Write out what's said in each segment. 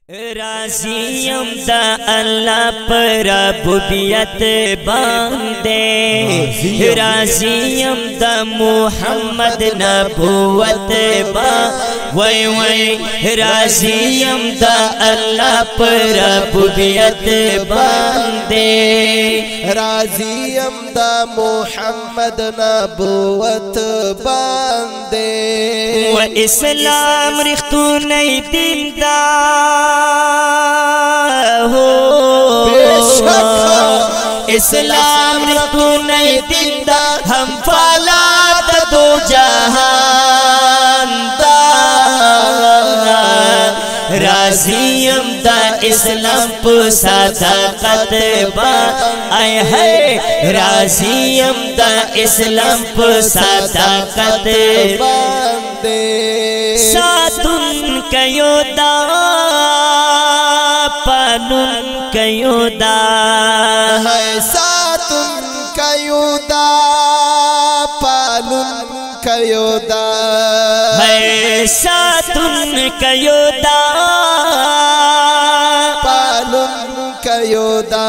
राज़ियम दा अल्लाह पर रबूबियत बांदे, राज़ियम दा मुहम्मद नबूवत बा वै वै राज़ियम दा अल्लाह पर रबूबियत बांदे, राज़ियम दा मुहम्मद नबूवत बांदे। व इस्लाम रिख्तू नहीं दिंदा हो, इस्लाम रिख्तू नहीं दिंदा हम फलात दो जहान दा। राज़ियम दा इस्लाम प सदाकत बा आए है, राज़ियम दा इस्लाम प सदाकत बांदे। सातुन कयोदा पानुन कयोदा है, सातुन कयोदा पालुन कयोदा है, सातुन कयोदा पालुन कयोदा।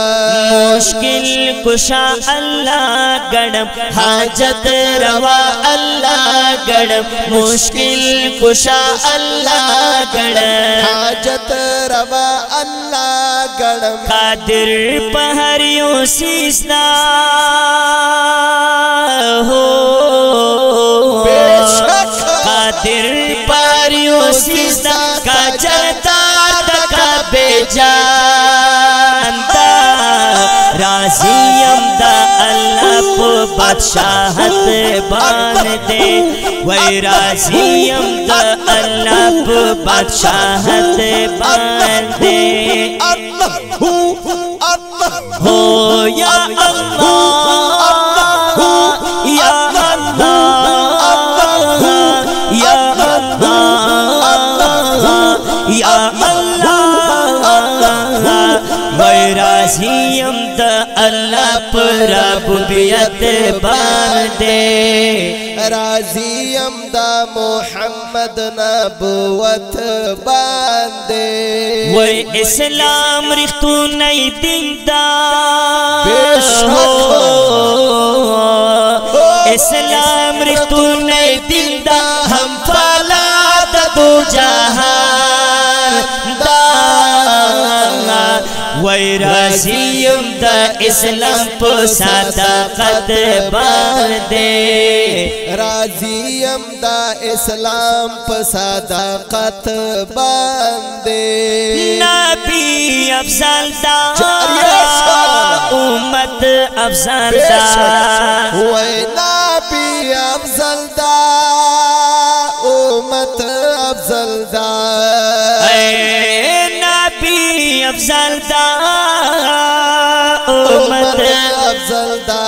मुश्किल कुशा अल्लाह गणम हाजत रवा अल्लाह गणम, मुश्किल कुशा अल्लाह गणम हाजत रवा अल्लाह गणम। कादिर पहरियों सीसना हो, कादिर पहरियों सीसना का जनता का बेजानता। राज़ियम दा अल्लाह को बादशाहत बांदे, वही राज़ियम दा अल्लाह को बादशाहत बांदे। हो या अल्लाह या अल्लाह या अल्लाह या राज़ियम दा अल्लाह पर रबूबियत बांदे, राज़ियम दा मुहम्मद नबूवत बांदे। वही इस्लाम रिख्तू नहीं दिंदा हो, इस्लाम रिख्तू नहीं दिंदा हम फलात दो जहान दा। वही राज़ियम दा इस्लाम प सदाकत बांदे, राज़ियम दा इस्लाम प सदाकत बांदे। नबी अफज़ल दा उम्मत अफज़ल दा, वही नबी अफज़ल दा उम्मत अफज़ल दा। नबी अफज़ल दा उम्मत अफज़ल दा।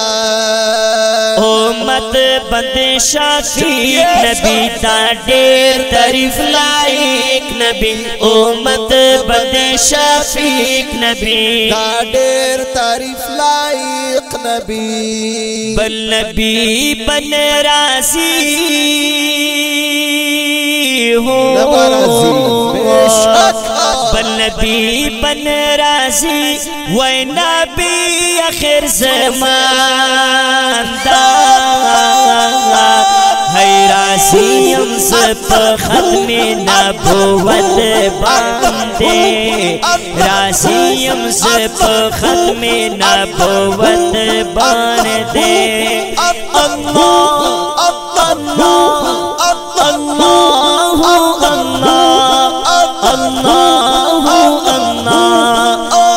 उम्मत बंदे शाफीक नबी दा ढेर तारीफ लायक नबी, उम्मत बंदे शाफीक नबी दा ढेर तारीफ लायक नबी। बल नबी बन राज़ी हो, बल नबी बन राज़ी वै नबी आखिर ज़मान दा। है राज़ियम सब ख़त्मे नबूवत बांदे, राज़ियम सब ख़त्मे नबूवत बांदे। अल्लाह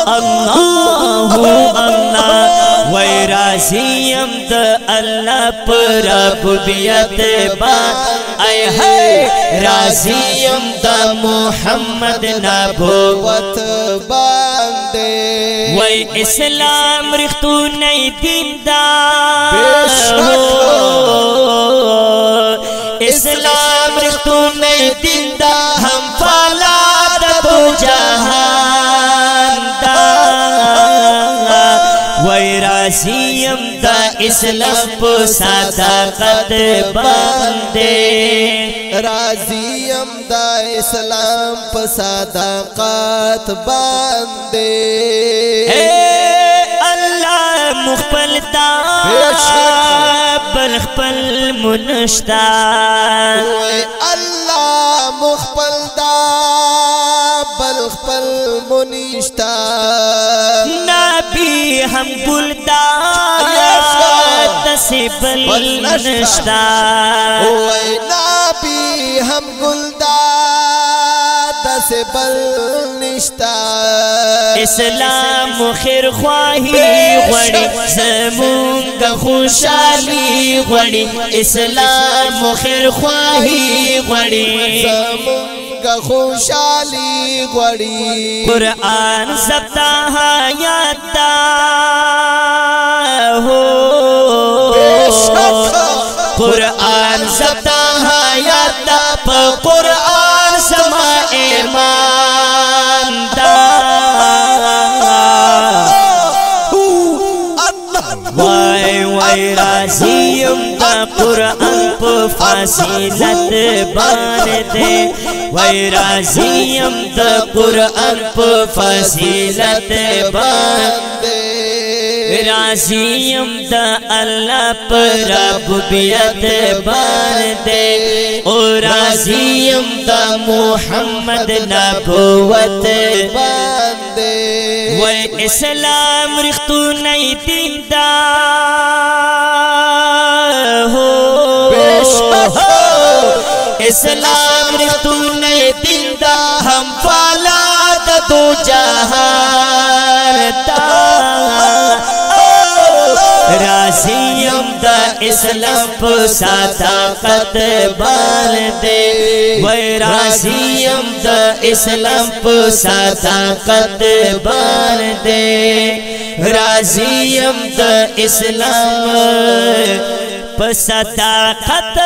अल्लाह अल्लाह वही राज़ियम दा अल्लाह पर रबूबियत आए है, राज़ियम दा मुहम्मद नबूवत बांदे। वही इस्लाम रिख्तू नहीं दिंदा हो, इस्लाम रिख्तू नहीं दिंदा हम फलात दो जहान दा। वही राज़ियम दा इस्लाम पे सदाकत बांधे राजियम दा इस्लाम पे सदाकत बांधे अल्लाह मुखबल दा बलखबल मुनश्ता अल्लाह मुखबल दा बलखबल मुनिश्ता नबी हम गुलदार तसिबल नश्ता नबी हम गुलदार तसिबल निश्ता इस्लाम खैर ख्वाही वड़ी ज़मूंग खुशाली वड़ी इस्लाम खैर ख्वाही वड़ी ज़मूंग खुशाली वड़ी कुरान ज़ब्ता हयाता हो कुरान ज़ब्ता हयाता पर कुरान समा ईमान वाई राज़ियम दा कुरान पे फासिलत बांधे वाई राज़ियम दा कुरान पे फासिलत बांधे राज़ियम दा अल्लाह पर रब्बियत बांधे ओ राज़ियम दा मुहम्मद नबुवत बांधे वो इस्लाम रिख्तू नहीं दीदा हो इस्लाम रिख्तू नहीं दीदा हम वाला दो जहान राज़ियम दा इस्लाम पे सदाकत बांधे वै राज़ियम दा इस्लाम पे सदाकत बांधे राज़ियम दा इस्लाम पे सदाकत